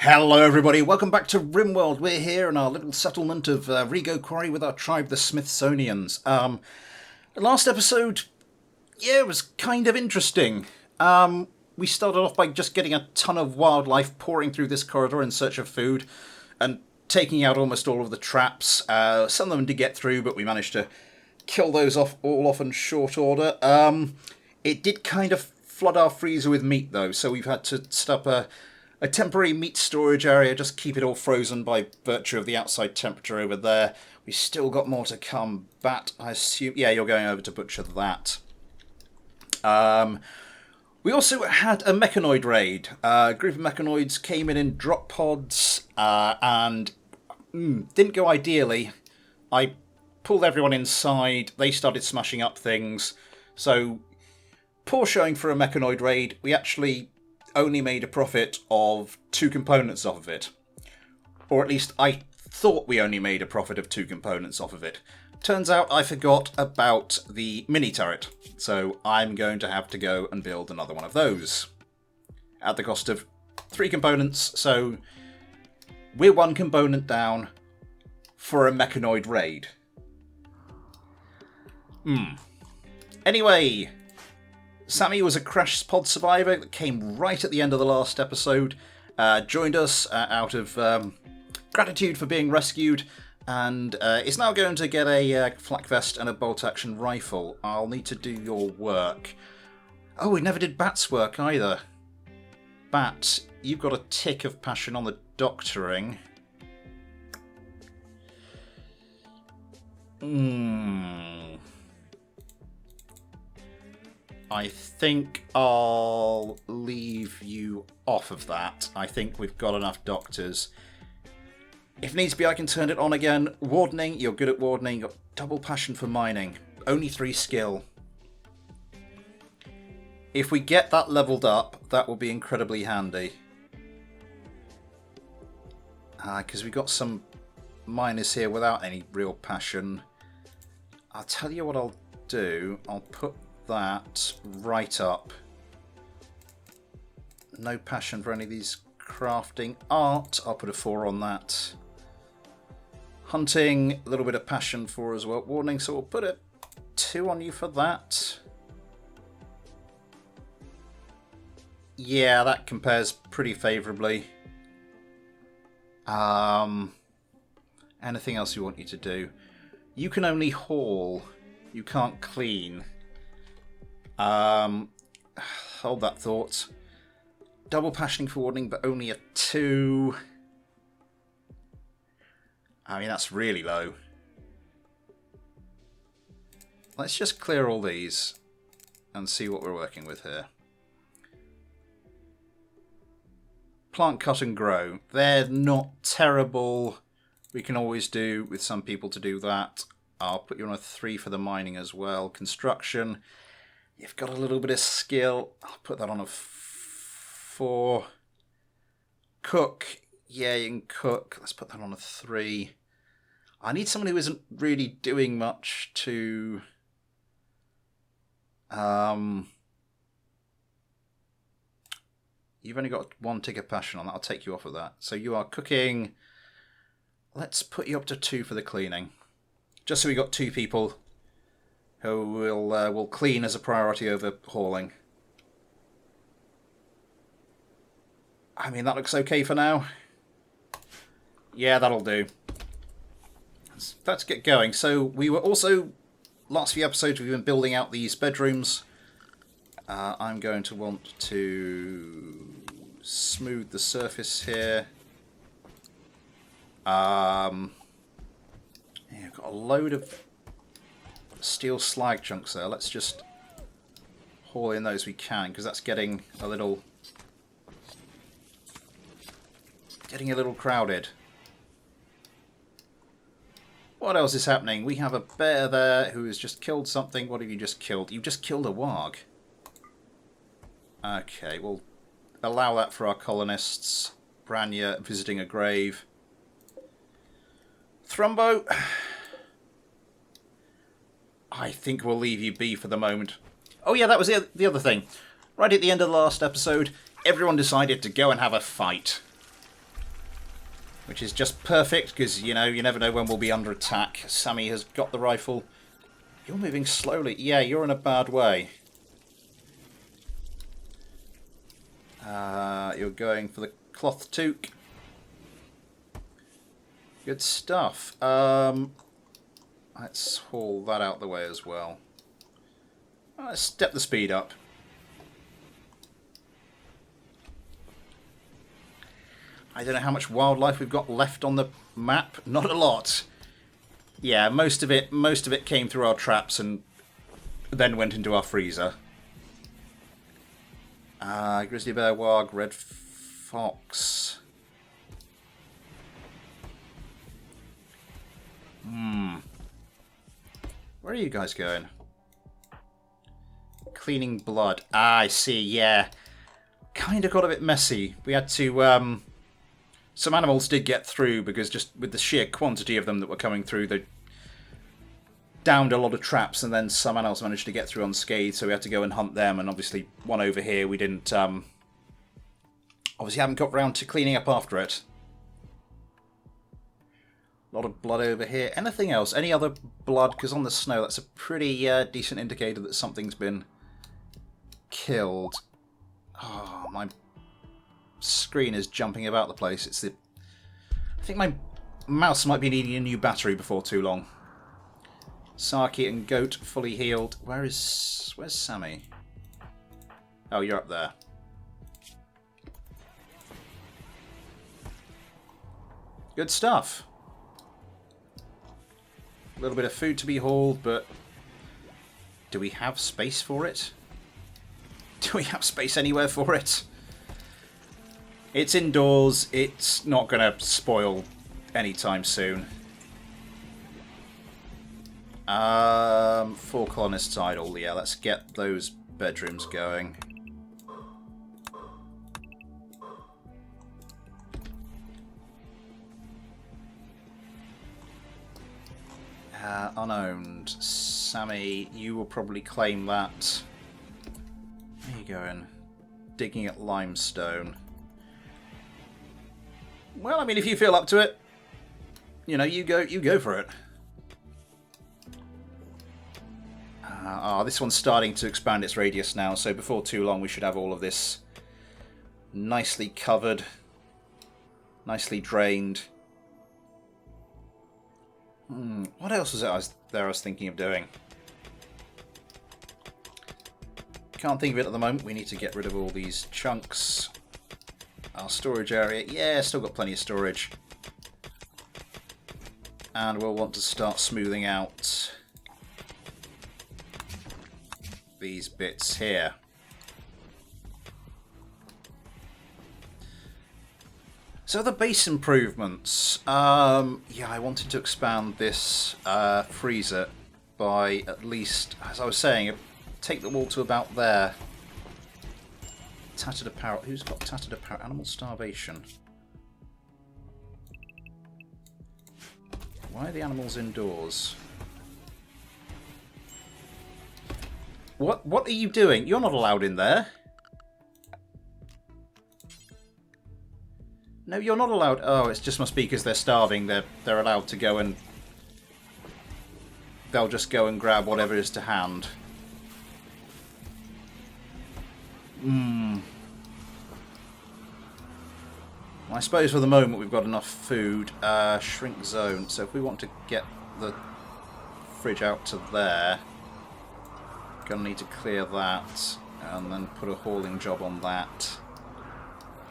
Hello everybody, welcome back to RimWorld. We're here in our little settlement of Rego Quarry with our tribe, the Smithsonians. The last episode, it was kind of interesting. We started off by just getting a ton of wildlife pouring through this corridor in search of food and taking out almost all of the traps. Some of them did get through, but we managed to kill those all off in short order. It did kind of flood our freezer with meat though, so we've had to set up a temporary meat storage area, just keep it all frozen by virtue of the outside temperature over there. We still got more to come. Bat, I assume... Yeah, you're going over to butcher that. We also had a mechanoid raid. A group of mechanoids came in drop pods and didn't go ideally. I pulled everyone inside. They started smashing up things. So, poor showing for a mechanoid raid. We actually only made a profit of 2 components off of it. Or at least I thought we only made a profit of 2 components off of it. Turns out I forgot about the mini turret, so I'm going to have to go and build another one of those. At the cost of 3 components, so we're 1 component down for a mechanoid raid. Anyway, Sammy was a crash pod survivor that came right at the end of the last episode, joined us out of gratitude for being rescued, and is now going to get a flak vest and a bolt-action rifle. I'll need to do your work. Oh, we never did Bat's work either. Bat, you've got a tick of passion on the doctoring. I think I'll leave you off of that. I think we've got enough doctors. If needs be, I can turn it on again. Wardening, you're good at wardening. You've got double passion for mining. Only 3 skill. If we get that leveled up, that will be incredibly handy. Because we've got some miners here without any real passion. I'll tell you what I'll do. I'll put that right up. No passion for any of these crafting art. I'll put a 4 on that. Hunting, a little bit of passion for as well. Warning, so we'll put a 2 on you for that. Yeah, that compares pretty favourably. Anything else you want you to do? You can only haul. You can't clean. Hold that thought. Double passioning for warning, but only a 2. I mean, that's really low. Let's just clear all these and see what we're working with here. Plant, cut and grow. They're not terrible. We can always do with some people to do that. I'll put you on a 3 for the mining as well. Construction. You've got a little bit of skill. I'll put that on a 4. Cook. Yeah, you can cook. Let's put that on a 3. I need someone who isn't really doing much to... You've only got 1 tick of passion on that. I'll take you off of that. So you are cooking. Let's put you up to 2 for the cleaning. Just so we got 2 people who will clean as a priority over hauling. I mean, that looks okay for now. Yeah, that'll do. Let's get going. So we were also, last few episodes, we've been building out these bedrooms. I'm going to want to smooth the surface here. Yeah, I've got a load of steel slag chunks there. Let's just haul in those we can, because that's getting a little crowded. What else is happening? We have a bear there who has just killed something. What have you just killed? You've just killed a warg. Okay, we'll allow that for our colonists. Branya visiting a grave. Thrumbo, I think we'll leave you be for the moment. Oh yeah, that was the other thing. Right at the end of the last episode, everyone decided to go and have a fight. Which is just perfect, because, you know, you never know when we'll be under attack. Sammy has got the rifle. You're moving slowly. Yeah, you're in a bad way. You're going for the cloth toque. Good stuff. Let's haul that out the way as well. Let's step the speed up. I don't know how much wildlife we've got left on the map. Not a lot. Yeah, most of it came through our traps and then went into our freezer. Grizzly bear, warg, red fox. Where are you guys going? Cleaning blood. Ah, I see, yeah. Kind of got a bit messy. We had to... some animals did get through because just with the sheer quantity of them that were coming through, they downed a lot of traps, and then some animals managed to get through unscathed, so we had to go and hunt them, and obviously one over here we didn't... obviously haven't got round to cleaning up after it. A lot of blood over here. Anything else? Any other blood? Because on the snow, that's a pretty decent indicator that something's been killed. Oh, my screen is jumping about the place. It's the... I think my mouse might be needing a new battery before too long. Saki and Goat fully healed. Where's Sammy? Oh, you're up there. Good stuff. A little bit of food to be hauled, but do we have space for it? Do we have space anywhere for it? It's indoors. It's not going to spoil anytime soon. 4 colonists idle. Yeah, let's get those bedrooms going. Unowned. Sammy, you will probably claim that. Where are you going? Digging at limestone. Well, I mean, if you feel up to it, you know, you go for it. This one's starting to expand its radius now, so before too long we should have all of this nicely covered, nicely drained. What else was it I was thinking of doing? Can't think of it at the moment. We need to get rid of all these chunks. Our storage area. Yeah, still got plenty of storage. And we'll want to start smoothing out these bits here. So the base improvements. Yeah, I wanted to expand this freezer by at least, as I was saying, take the wall to about there. Tattered apparel. Who's got tattered apparel? Animal starvation. Why are the animals indoors? What are you doing? You're not allowed in there. No, you're not allowed. Oh, it just must be because they're starving. They're allowed to go and... They'll just go and grab whatever is to hand. I suppose for the moment we've got enough food. Shrink zone. So if we want to get the fridge out to there, gonna need to clear that and then put a hauling job on that.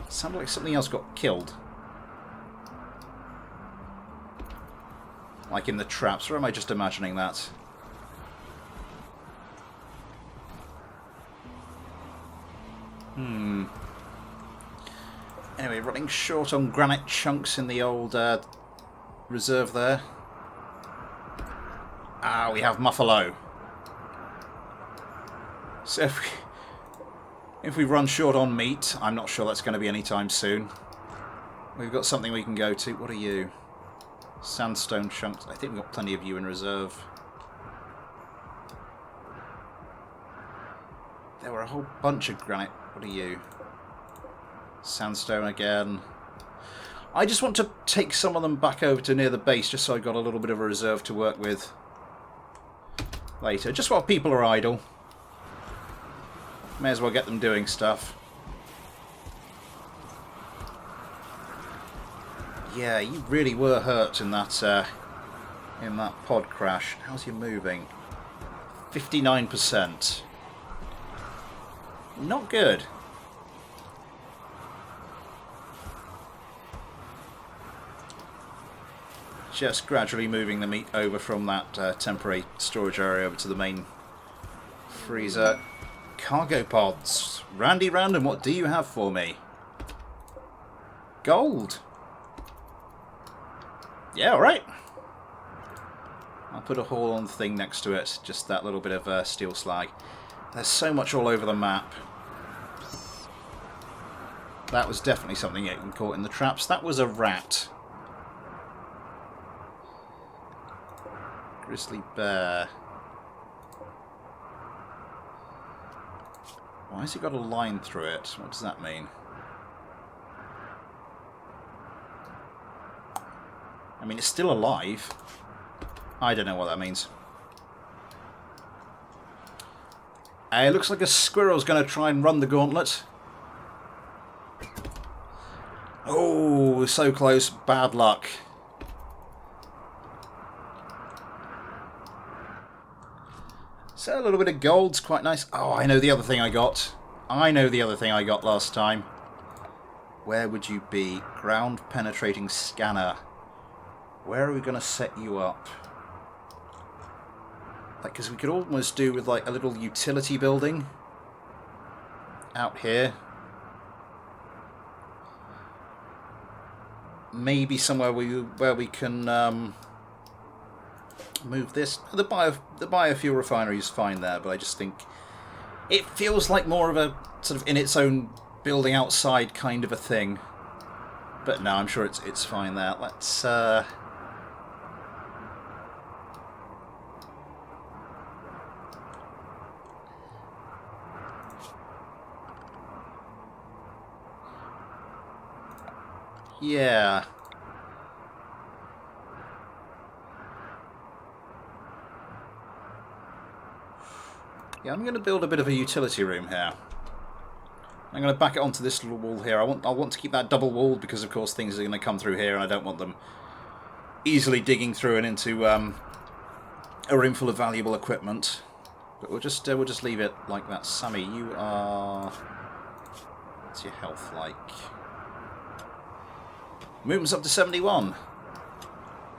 Sounded like something else got killed. Like in the traps, or am I just imagining that? Anyway, running short on granite chunks in the old reserve there. We have Muffalo. So if we run short on meat, I'm not sure that's going to be anytime soon. We've got something we can go to. What are you? Sandstone chunks. I think we've got plenty of you in reserve. There were a whole bunch of granite. What are you? Sandstone again. I just want to take some of them back over to near the base, just so I've got a little bit of a reserve to work with later. Just while people are idle. May as well get them doing stuff. Yeah, you really were hurt in that pod crash. How's you moving? 59%. Not good. Just gradually moving the meat over from that temporary storage area over to the main freezer. Cargo pods. Randy Random, what do you have for me? Gold. Yeah, alright. I'll put a hole on the thing next to it. Just that little bit of steel slag. There's so much all over the map. That was definitely something getting caught in the traps. That was a rat. Grizzly bear. Why has it got a line through it? What does that mean? I mean, it's still alive. I don't know what that means. It looks like a squirrel's going to try and run the gauntlet. Oh, so close. Bad luck. So a little bit of gold's quite nice. Oh, I know the other thing I got. I know the other thing I got last time. Where would you be? Ground penetrating scanner. Where are we going to set you up? Like, because we could almost do with like a little utility building out here. Maybe somewhere where we can move this. The biofuel refinery is fine there, but I just think it feels like more of a sort of in its own building outside kind of a thing. But no, I'm sure it's fine there. Let's yeah. Yeah, I'm going to build a bit of a utility room here. I'm going to back it onto this little wall here. I want to keep that double walled because, of course, things are going to come through here, and I don't want them easily digging through and into a room full of valuable equipment. But we'll just leave it like that. Sammy, you are. What's your health like? Movement's up to 71.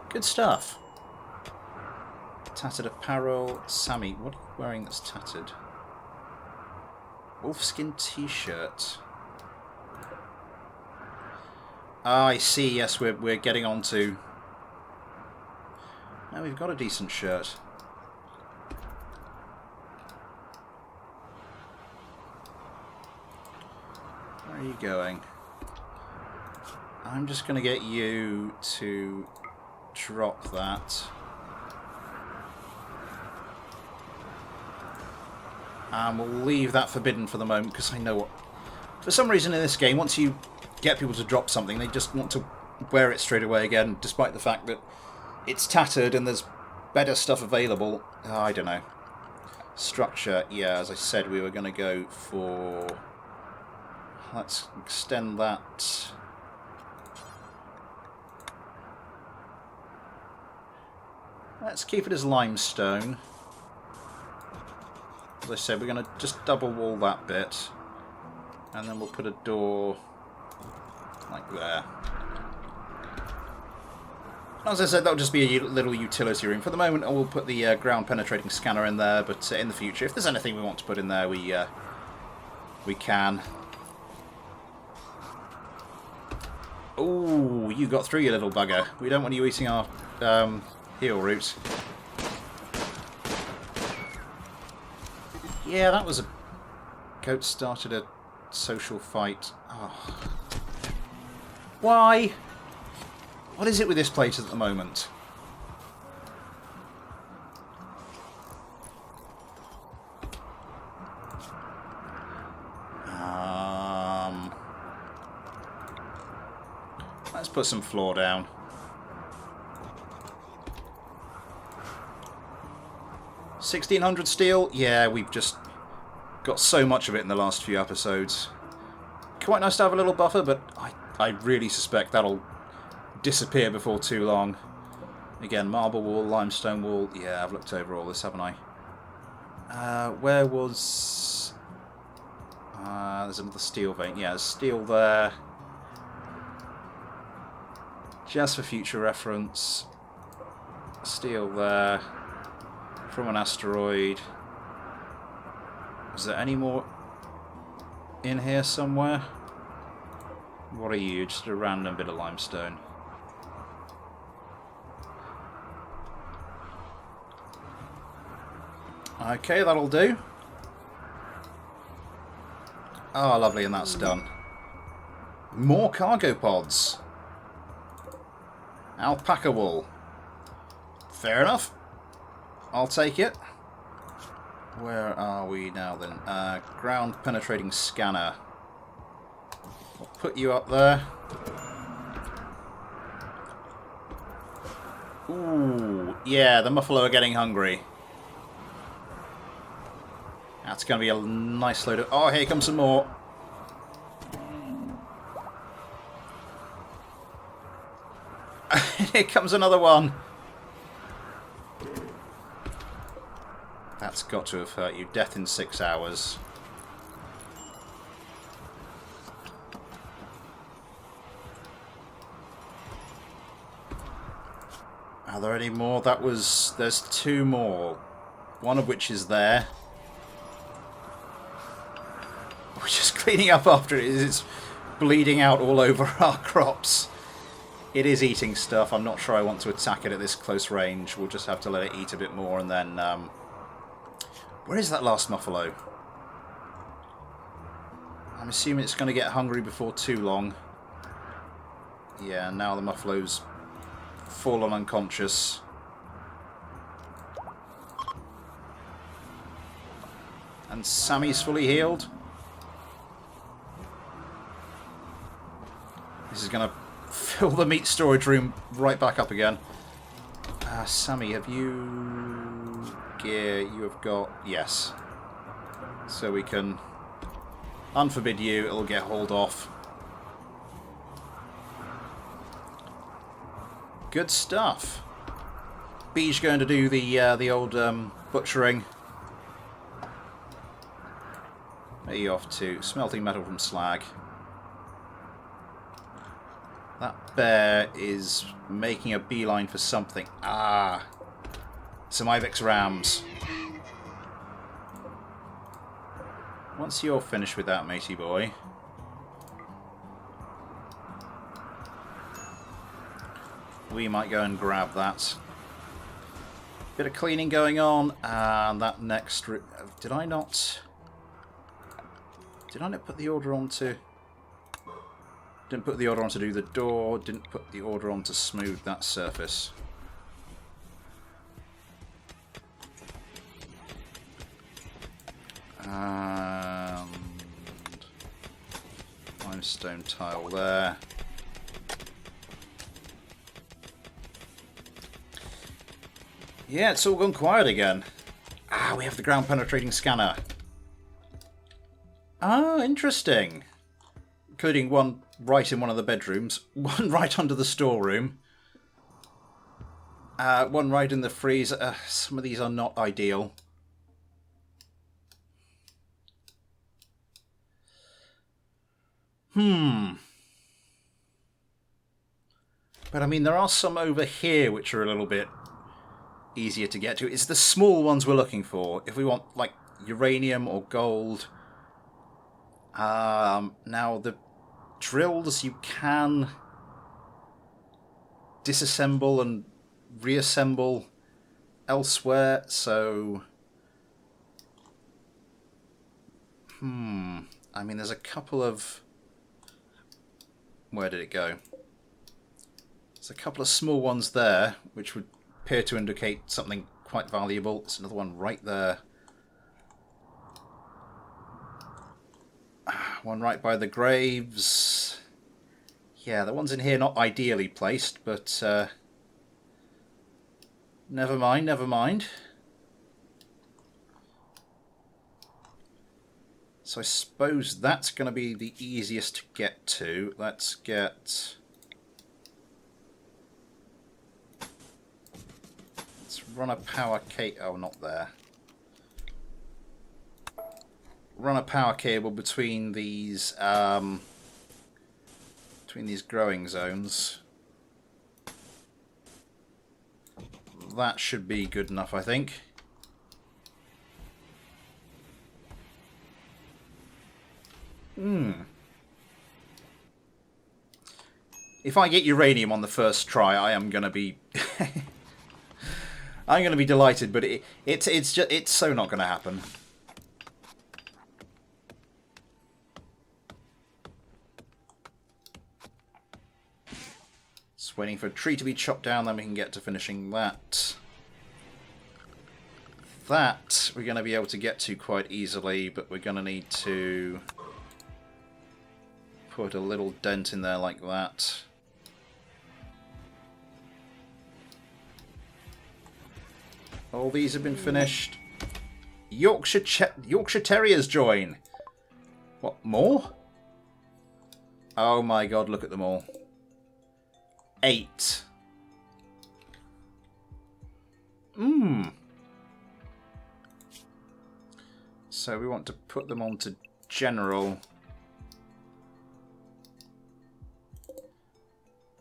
Good stuff. Tattered apparel. Sammy, what are you wearing that's tattered? Wolfskin t-shirt. Ah, I see. Yes, we're getting on to. Now we've got a decent shirt. Where are you going? I'm just going to get you to drop that. And we'll leave that forbidden for the moment, because I know what... For some reason in this game, once you get people to drop something, they just want to wear it straight away again, despite the fact that it's tattered and there's better stuff available. Oh, I don't know. Structure, yeah, as I said, we were going to go for... Let's extend that... Let's keep it as limestone. As I said, we're going to just double wall that bit. And then we'll put a door like there. As I said, that'll just be a little utility room. For the moment, I will put the ground penetrating scanner in there, but in the future, if there's anything we want to put in there, we can. Oh, you got through, you little bugger. We don't want you eating our heel roots. Yeah, that was a... Goat started a social fight. Oh. Why? What is it with this place at the moment? Let's put some floor down. $1,600 steel? Yeah, we've just got so much of it in the last few episodes. Quite nice to have a little buffer, but I really suspect that'll disappear before too long. Again, marble wall, limestone wall. Yeah, I've looked over all this, haven't I? Where was... there's another steel vein. Yeah, there's steel there. Just for future reference. Steel there. From an asteroid. Is there any more in here somewhere? What are you? Just a random bit of limestone. Okay, that'll do. Oh, lovely, and that's done. More cargo pods. Alpaca wool. Fair enough. I'll take it. Where are we now then? Ground penetrating scanner. I'll put you up there. Ooh, yeah, the muffalo are getting hungry. That's going to be a nice load of... Oh, here comes some more. Here comes another one. That's got to have hurt you. Death in 6 hours. Are there any more? There's 2 more. One of which is there. We're just cleaning up after it. It's bleeding out all over our crops. It is eating stuff. I'm not sure I want to attack it at this close range. We'll just have to let it eat a bit more and then... Where is that last muffalo? I'm assuming it's going to get hungry before too long. Yeah, now the muffalo's fallen unconscious. And Sammy's fully healed. This is going to fill the meat storage room right back up again. Sammy, have you... gear you have got? Yes. So we can unforbid you, it'll get hauled off. Good stuff. Bee's going to do the old butchering. Where are you off to? Smelting metal from slag. That bear is making a beeline for something. Ah! Some Ibex rams. Once you're finished with that, matey boy, we might go and grab that. Bit of cleaning going on, and that next... Did I not put the order on to... Didn't put the order on to do the door, didn't put the order on to smooth that surface. And limestone tile there. Yeah, it's all gone quiet again. Ah, we have the ground penetrating scanner. Ah, interesting. Including one right in one of the bedrooms, one right under the storeroom, one right in the freezer. Some of these are not ideal. But I mean, there are some over here which are a little bit easier to get to. It's the small ones we're looking for. If we want, like, uranium or gold. Now, the drills you can disassemble and reassemble elsewhere, so... I mean, there's a couple of... Where did it go? There's a couple of small ones there, which would appear to indicate something quite valuable. There's another one right there. One right by the graves. Yeah, the ones in here not ideally placed, but never mind, never mind. So I suppose that's going to be the easiest to get to. Let's run a power cable. Oh, not there. Run a power cable between these growing zones. That should be good enough, I think. If I get uranium on the first try, I am going to be I'm going to be delighted, but it's so not going to happen. Just waiting for a tree to be chopped down, then we can get to finishing that. That we're going to be able to get to quite easily, but we're going to need to put a little dent in there like that. All these have been finished. Yorkshire Terriers join. What, more? Oh my god, look at them all. 8. So we want to put them onto general.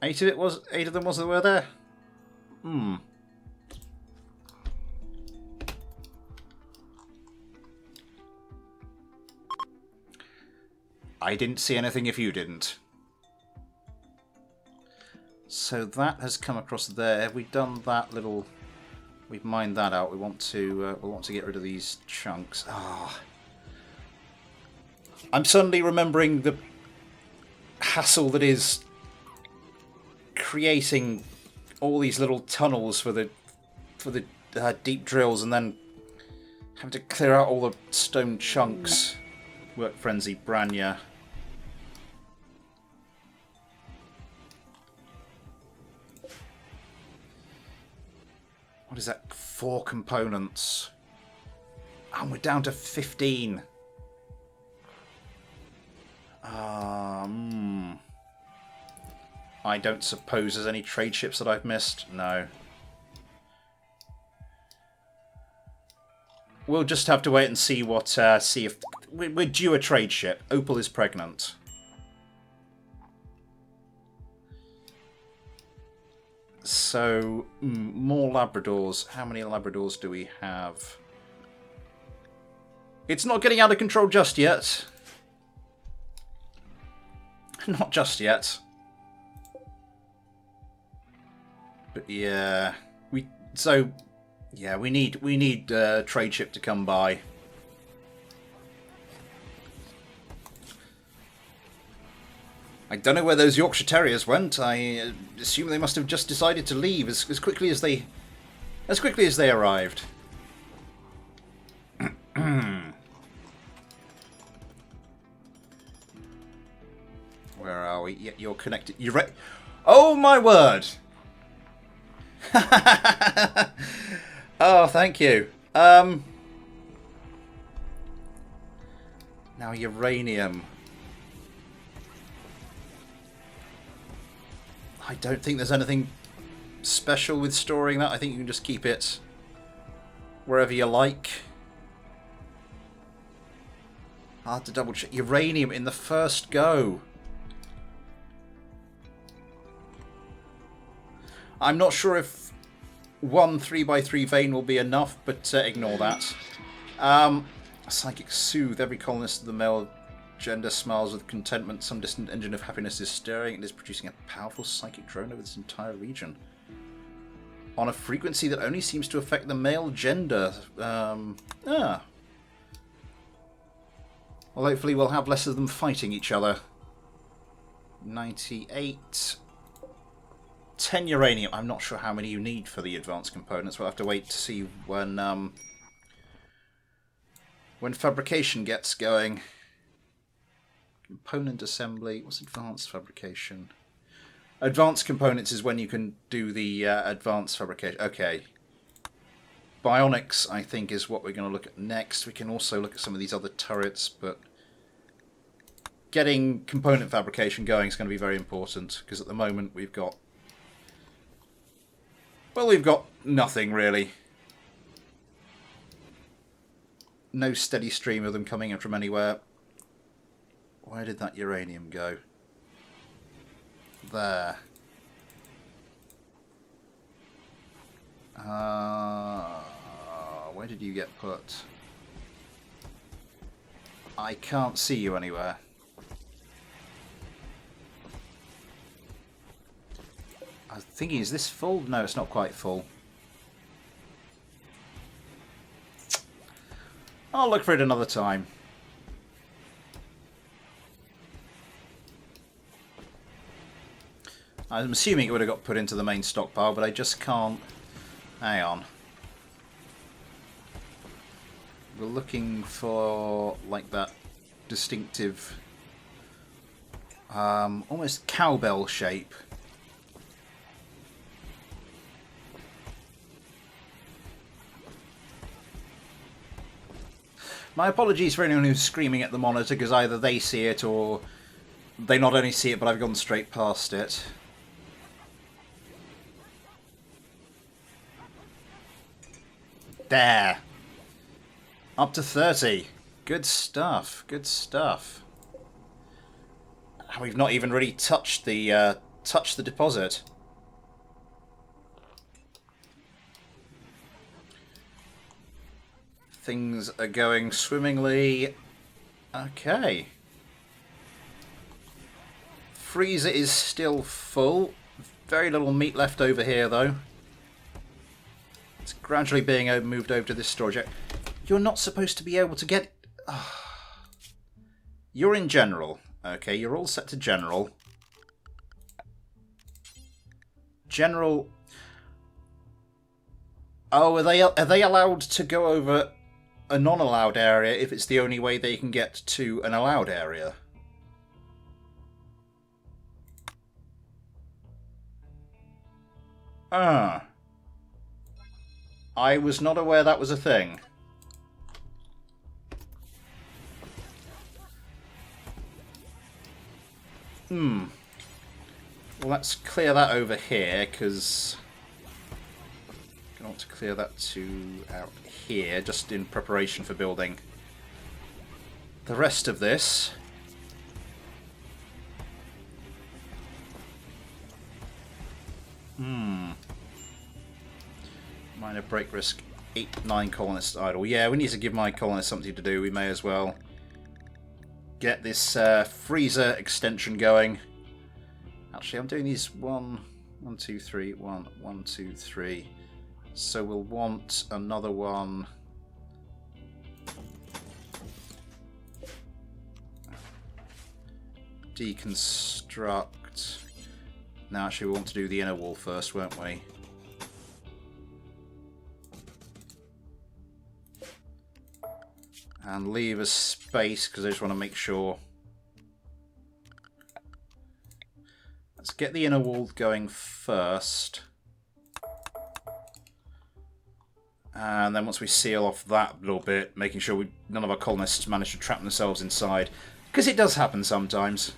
8 of them were there? I didn't see anything if you didn't. So that has come across there. Have we done that little? We've mined that out. We want to get rid of these chunks. I'm suddenly remembering the hassle that is creating all these little tunnels for the deep drills, and then having to clear out all the stone chunks. Work frenzy, Branya. What is that? 4 components. And we're down to 15. I don't suppose there's any trade ships that I've missed. No. We'll just have to wait and see what. See if we're due a trade ship. Opal is pregnant. So, more Labradors. How many Labradors do we have? It's not getting out of control just yet. Not just yet. But yeah, we need a trade ship to come by. I don't know where those Yorkshire Terriers went. I assume they must have just decided to leave as quickly as they arrived. Where are we? Yeah, you're connected. You're right. Oh my word! Oh, thank you. Now uranium. I don't think there's anything special with storing that. I think you can just keep it wherever you like. I'll have to double check. Uranium in the first go. I'm not sure if one 3x3 vein will be enough, but ignore that. Psychic soothe. Every colonist of the male gender smiles with contentment. Some distant engine of happiness is stirring. It is producing a powerful psychic drone over this entire region. On a frequency that only seems to affect the male gender. Well, hopefully we'll have less of them fighting each other. 98. 10 uranium. I'm not sure how many you need for the advanced components. We'll have to wait to see when fabrication gets going. Component assembly. What's advanced fabrication? Advanced components is when you can do the advanced fabrication. Okay. Bionics, I think, is what we're going to look at next. We can also look at some of these other turrets, but getting component fabrication going is going to be very important, because at the moment we've got... well, we've got nothing, really. No steady stream of them coming in from anywhere. Where did that uranium go? There. Where did you get put? I can't see you anywhere. I was thinking, is this full? No, it's not quite full. I'll look for it another time. I'm assuming it would have got put into the main stockpile, but I just can't... hang on. We're looking for, like, that distinctive... almost cowbell shape. My apologies for anyone who's screaming at the monitor, because either they see it or they not only see it, but I've gone straight past it. There. Up to 30. Good stuff. Good stuff. We've not even really touched the deposit. Things are going swimmingly. Okay. Freezer is still full. Very little meat left over here, though. It's gradually being moved over to this storage area. You're not supposed to be able to get... You're in general. Okay, you're all set to general. General... Oh, are they allowed to go over a non-allowed area if it's the only way they can get to an allowed area? Ah. I was not aware that was a thing. Well, let's clear that over here, because I want to clear that out here, just in preparation for building the rest of this. Minor break risk, 9 colonists idle. Yeah, we need to give my colonists something to do. We may as well get this freezer extension going. Actually, I'm doing these 1, 2, 3, 1, 1, 2, 3. So we'll want another one. Deconstruct. Now, actually, we want to do the inner wall first, won't we? And leave a space, because I just want to make sure. Let's get the inner wall going first. And then once we seal off that little bit, making sure none of our colonists manage to trap themselves inside. Because it does happen sometimes.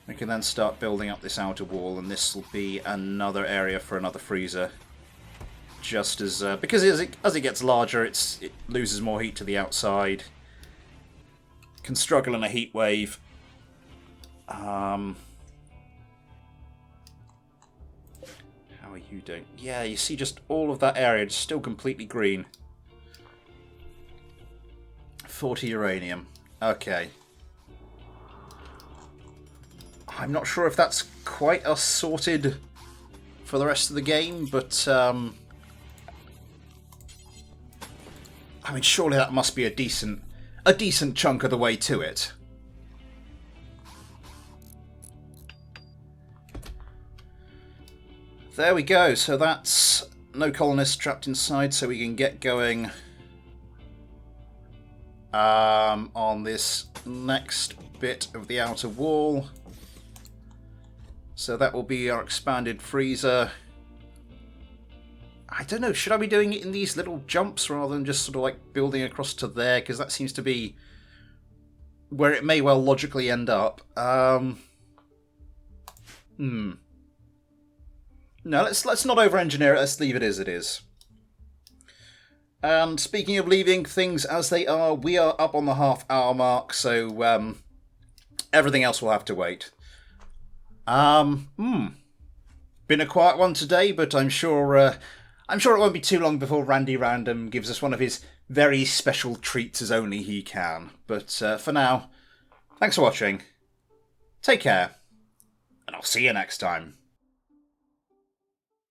We can then start building up this outer wall, and this will be another area for another freezer. Just as because as it gets larger, it loses more heat to the outside. Can struggle in a heat wave. How are you doing? Yeah, you see just all of that area just still completely green. 40 uranium. Okay. I'm not sure if that's quite us sorted for the rest of the game, but I mean, surely that must be a decent chunk of the way to it. There we go. So that's no colonists trapped inside, so we can get going on this next bit of the outer wall. So that will be our expanded freezer. I don't know, should I be doing it in these little jumps rather than just sort of like building across to there? Because that seems to be where it may well logically end up. No, let's not over-engineer it. Let's leave it as it is. And speaking of leaving things as they are, we are up on the half-hour mark, so everything else will have to wait. Been a quiet one today, but I'm sure it won't be too long before Randy Random gives us one of his very special treats as only he can. But for now, thanks for watching. Take care, and I'll see you next time.